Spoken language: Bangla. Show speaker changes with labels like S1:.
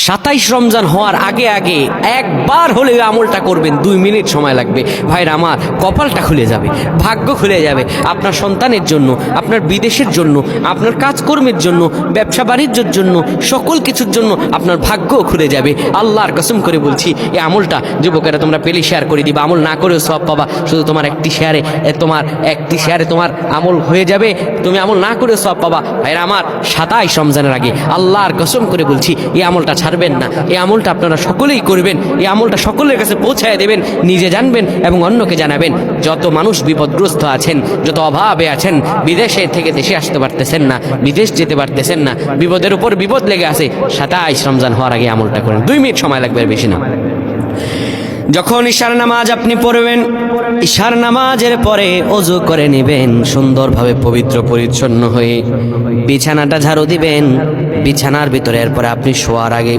S1: 27 রমজান হওয়ার আগে আগে একবার হলে ওই আমলটা করবেন, 2 মিনিট সময় লাগবে। ভাইরা আমার, কপালটা খুলে যাবে, ভাগ্য খুলে যাবে। আপনার সন্তানের জন্য, আপনার বিদেশের জন্য, আপনার কাজকর্মের জন্য, ব্যবসা বাণিজ্যের জন্য, সকল কিছুর জন্য আপনার ভাগ্য খুলে যাবে। আল্লাহর কসম করে বলছি, এই আমলটা যুবকেরা তোমরা পেলে শেয়ার করে দিবা। আমল না করেও সব পাবা, শুধু তোমার একটি শেয়ারে তোমার আমল হয়ে যাবে, তুমি আমল না করেও সব পাবা। ভাইরা আমার, 27 রমজানের আগে আল্লাহর কসম করে বলছি, এই আমলটা ছাড়বেন না। এই আমলটা আপনারা সকলেই করবেন, এই আমলটা সকলের কাছে পৌঁছায় দেবেন, নিজে জানবেন এবং অন্যকে জানাবেন। যত মানুষ বিপদগ্রস্ত আছেন, যত অভাবে আছেন, বিদেশে থেকে দেশে আসতে পারতেছেন না, বিদেশ যেতে পারতেছেন না, বিপদের উপর বিপদ লেগে আছে, 27 রমজান হওয়ার আগে আমলটা করেন। 2 মিনিট সময় লাগবে, আর বেশি না। যখন ঈশার নামাজ আপনি পড়বেন, ঈশার নামাজের পরে ওযু করে নেবেন, সুন্দরভাবে পবিত্র পরিচ্ছন্ন হয়ে বিছানাটা ঝাড়ু দিবেন। বিছানার ভিতরে এরপরে আপনি শোয়ার আগে